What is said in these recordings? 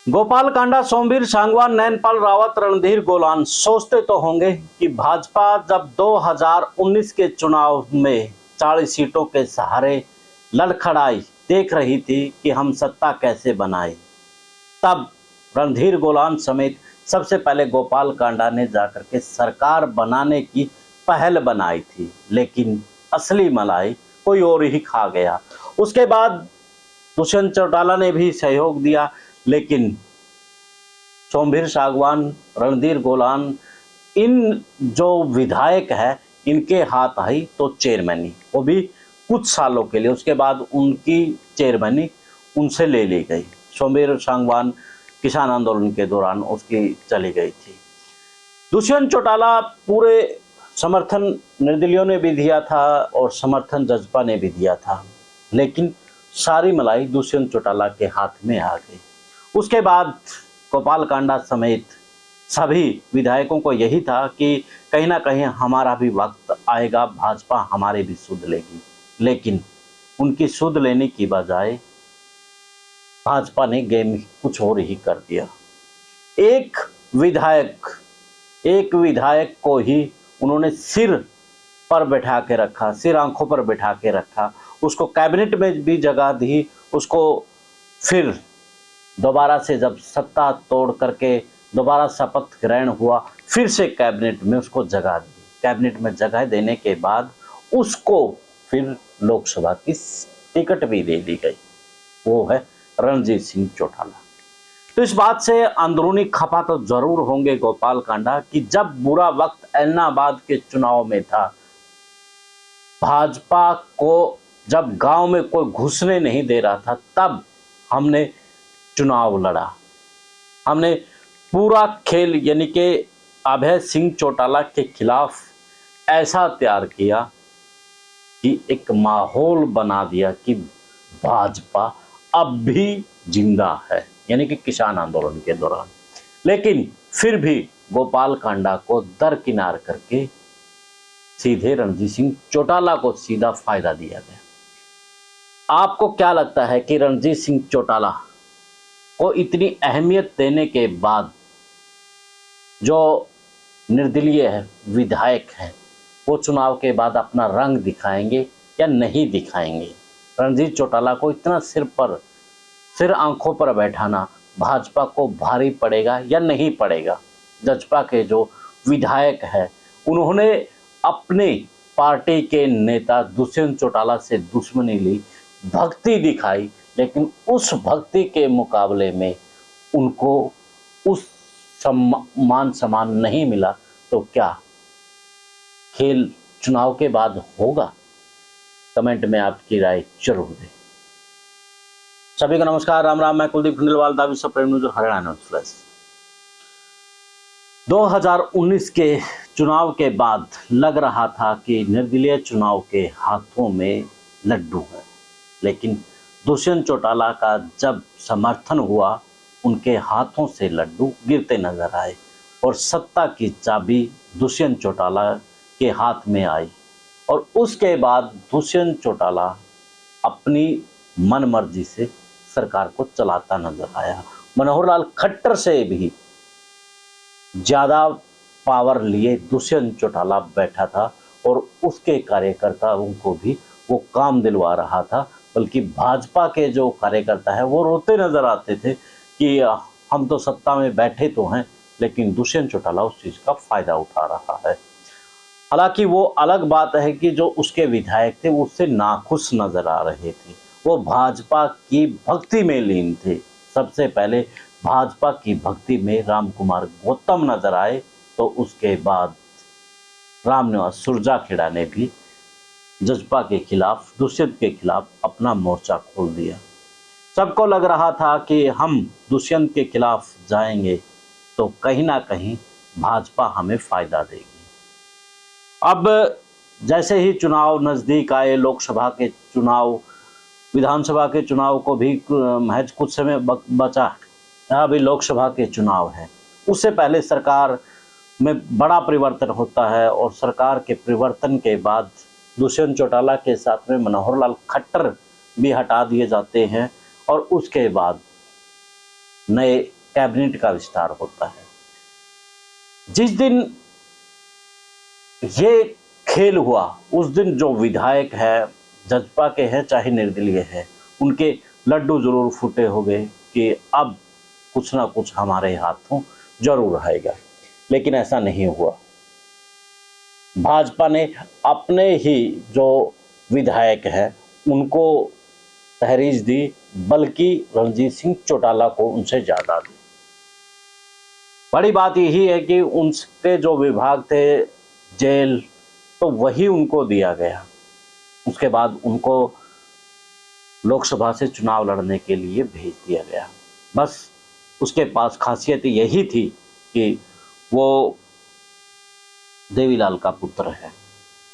Gopal Kanda, Somvir Sangwan, Nainpal Rawat, Randhir Golan सोचते तो होंगे कि भाजपा जब 2019 के चुनाव में 40 सीटों के सहारे लड़खड़ाई देख रही थी कि हम सत्ता कैसे बनाए, तब रणधीर गोलान समेत सबसे पहले गोपाल कांडा ने जाकर के सरकार बनाने की पहल बनाई थी, लेकिन असली मलाई कोई और ही खा गया। उसके बाद दुष्यंत चौटाला ने भी सहयोग दिया, लेकिन सोमवीर सांगवान, रणधीर गोलान, इन जो विधायक है इनके हाथ आई तो चेयरमैनी, वो भी कुछ सालों के लिए। उसके बाद उनकी चेयरमैनी उनसे ले ली गई। सोमवीर सांगवान किसान आंदोलन के दौरान उसकी चली गई थी। दुष्यंत चौटाला पूरे समर्थन निर्दलियों ने भी दिया था और समर्थन जजपा ने भी दिया था, लेकिन सारी मलाई दुष्यंत चौटाला के हाथ में आ गई। उसके बाद गोपाल कांडा समेत सभी विधायकों को यही था कि कहीं ना कहीं हमारा भी वक्त आएगा, भाजपा हमारे भी सुध लेगी, लेकिन उनकी सुध लेने की बजाय भाजपा ने गेम कुछ और ही कर दिया। एक विधायक को ही उन्होंने सिर पर बैठा के रखा, सिर आंखों पर बैठा के रखा, उसको कैबिनेट में भी जगह दी, उसको फिर दोबारा से जब सत्ता तोड़ करके दोबारा शपथ ग्रहण हुआ, फिर से कैबिनेट में उसको जगह दी। कैबिनेट में जगह देने के बाद उसको फिर लोकसभा की टिकट भी दे दी गई, वो है रणजीत सिंह चौटाला। तो इस बात से अंदरूनी खफा तो जरूर होंगे गोपाल कांडा कि जब बुरा वक्त ऐलनाबाद के चुनाव में था, भाजपा को जब गांव में कोई घुसने नहीं दे रहा था, तब हमने चुनाव लड़ा। हमने पूरा खेल यानी कि अभय सिंह चौटाला के खिलाफ ऐसा तैयार किया कि एक माहौल बना दिया कि भाजपा अब भी जिंदा है, यानी कि किसान आंदोलन के दौरान। लेकिन फिर भी गोपाल कांडा को दरकिनार करके सीधे रणजीत सिंह चौटाला को सीधा फायदा दिया गया। आपको क्या लगता है कि रणजीत सिंह चौटाला को इतनी अहमियत देने के बाद जो निर्दलीय है विधायक हैं, वो चुनाव के बाद अपना रंग दिखाएंगे या नहीं दिखाएंगे? रणजीत चौटाला को इतना सिर आंखों पर बैठाना भाजपा को भारी पड़ेगा या नहीं पड़ेगा? जजपा के जो विधायक हैं, उन्होंने अपने पार्टी के नेता दुष्यंत चौटाला से दुश्मनी ली, भक्ति दिखाई, लेकिन उस भक्ति के मुकाबले में उनको उस मान सम्मान नहीं मिला। तो क्या खेल चुनाव के बाद होगा? कमेंट में आपकी राय जरूर दें। सभी को नमस्कार, राम राम। मैं कुलदीप खंडेलवाल, दावी सप्रेम न्यूज, हरियाणा न्यूज फ्लैश। 2019 के चुनाव के बाद लग रहा था कि निर्दलीय चुनाव के हाथों में लड्डू है, लेकिन दुष्यंत चौटाला का जब समर्थन हुआ, उनके हाथों से लड्डू गिरते नजर आए और सत्ता की चाबी दुष्यंत चौटाला के हाथ में आई। और उसके बाद दुष्यंत चौटाला अपनी मनमर्जी से सरकार को चलाता नजर आया। मनोहर लाल खट्टर से भी ज्यादा पावर लिए दुष्यंत चौटाला बैठा था और उसके कार्यकर्ताओं को भी वो काम दिलवा रहा था, बल्कि भाजपा के जो कार्यकर्ता है वो रोते नजर आते थे कि हम तो सत्ता में बैठे तो हैं, लेकिन दुष्यंत चौटाला उस चीज का फायदा उठा रहा है। हालांकि वो अलग बात है कि जो उसके विधायक थे वो उससे नाखुश नजर आ रहे थे, वो भाजपा की भक्ति में लीन थे। सबसे पहले भाजपा की भक्ति में राम कुमार गौतम नजर आए, तो उसके बाद रामनिवास सुरजाखेड़ा ने भी जजपा के खिलाफ, दुष्यंत के खिलाफ अपना मोर्चा खोल दिया। सबको लग रहा था कि हम दुष्यंत के खिलाफ जाएंगे तो कहीं ना कहीं भाजपा हमें फायदा देगी। अब जैसे ही चुनाव नजदीक आए, लोकसभा के चुनाव, विधानसभा के चुनाव को भी महज कुछ समय बचा, अभी लोकसभा के चुनाव है, उससे पहले सरकार में बड़ा परिवर्तन होता है और सरकार के परिवर्तन के बाद दुष्यंत चौटाला के साथ में मनोहर लाल खट्टर भी हटा दिए जाते हैं और उसके बाद नए कैबिनेट का विस्तार होता है। जिस दिन ये खेल हुआ उस दिन जो विधायक है, जजपा के हैं चाहे निर्दलीय है, उनके लड्डू जरूर फूटे होंगे कि अब कुछ ना कुछ हमारे हाथों जरूर आएगा। लेकिन ऐसा नहीं हुआ। भाजपा ने अपने ही जो विधायक है उनको तहरीर दी, बल्कि रणजीत सिंह चौटाला को उनसे ज़्यादा दी। बड़ी बात यही है कि उनके जो विभाग थे, जेल, तो वही उनको दिया गया। उसके बाद उनको लोकसभा से चुनाव लड़ने के लिए भेज दिया गया। बस उसके पास खासियत यही थी कि वो देवीलाल का पुत्र है।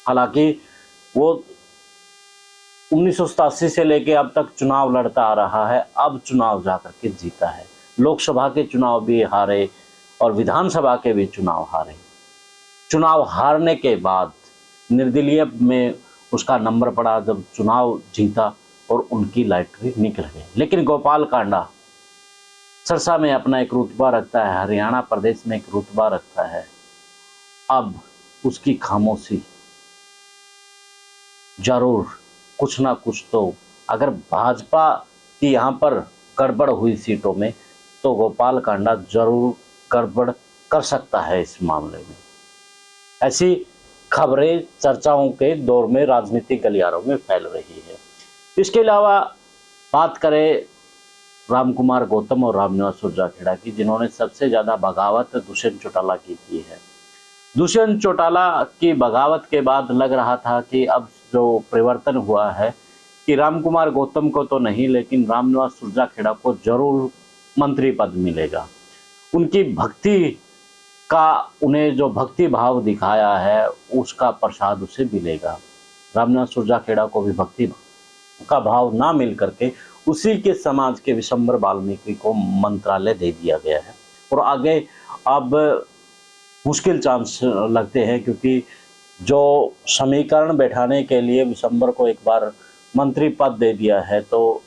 हालांकि वो 1987 से लेके अब तक चुनाव लड़ता आ रहा है, अब चुनाव जाकर के जीता है। लोकसभा के चुनाव भी हारे और विधानसभा के भी चुनाव हारे। चुनाव हारने के बाद निर्दलीय में उसका नंबर पड़ा जब चुनाव जीता और उनकी लॉटरी निकल गई। लेकिन गोपाल कांडा सिरसा में अपना एक रुतबा रखता है, हरियाणा प्रदेश में एक रुतबा रखता है। अब उसकी खामोशी जरूर कुछ ना कुछ तो, अगर भाजपा की यहाँ पर गड़बड़ हुई सीटों में, तो गोपाल कांडा जरूर गड़बड़ कर सकता है इस मामले में। ऐसी खबरें चर्चाओं के दौर में राजनीतिक गलियारों में फैल रही है। इसके अलावा बात करें राम कुमार गौतम और रामनिवास सुरजाखेड़ा की, जिन्होंने सबसे ज़्यादा बगावत दुष्यंत चौटाला की है। दुष्यंत चौटाला की बगावत के बाद लग रहा था कि अब जो परिवर्तन हुआ है कि राम कुमार गौतम को तो नहीं, लेकिन रामनिवास सुरजाखेड़ा को जरूर मंत्री पद मिलेगा। उनकी भक्ति का, उन्हें जो भक्ति भाव दिखाया है उसका प्रसाद उसे मिलेगा। रामनिवास सुरजाखेड़ा को भी भक्ति का भाव ना मिल करके उसी के समाज के विशंबर वाल्मीकि को मंत्रालय दे दिया गया है। और आगे अब मुश्किल चांस लगते हैं, क्योंकि जो समीकरण बैठाने के लिए विशंबर को एक बार मंत्री पद दे दिया है, तो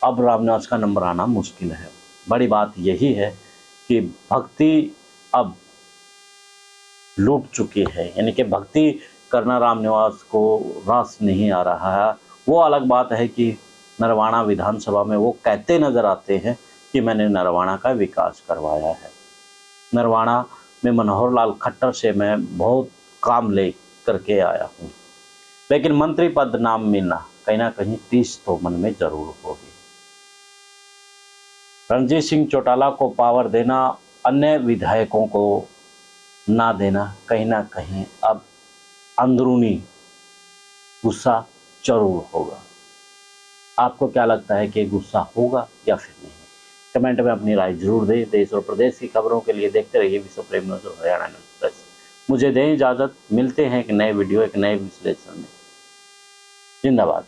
अब रामनिवास का नंबर आना मुश्किल है। बड़ी बात यही है कि भक्ति अब लूट चुकी है, यानी कि भक्ति करना रामनिवास को रास नहीं आ रहा है। वो अलग बात है कि नरवाना विधानसभा में वो कहते नजर आते हैं कि मैंने नरवाना का विकास करवाया है, नरवाना में मनोहर लाल खट्टर से मैं बहुत काम ले करके आया हूँ। लेकिन मंत्री पद नाम मिलना कहीं ना कहीं 30 तो मन में जरूर होगी। रणजीत सिंह चौटाला को पावर देना, अन्य विधायकों को ना देना, कहीं ना कहीं अब अंदरूनी गुस्सा जरूर होगा। आपको क्या लगता है कि गुस्सा होगा या फिर नहीं? कमेंट में अपनी राय जरूर दें। देश और प्रदेश की खबरों के लिए देखते रहिए विश्व प्रेम न्यूज़ और हरियाणा न्यूज़ प्रेस। मुझे दें इजाज़त, मिलते हैं एक नए वीडियो, एक नए विश्लेषण में। जिंदाबाद।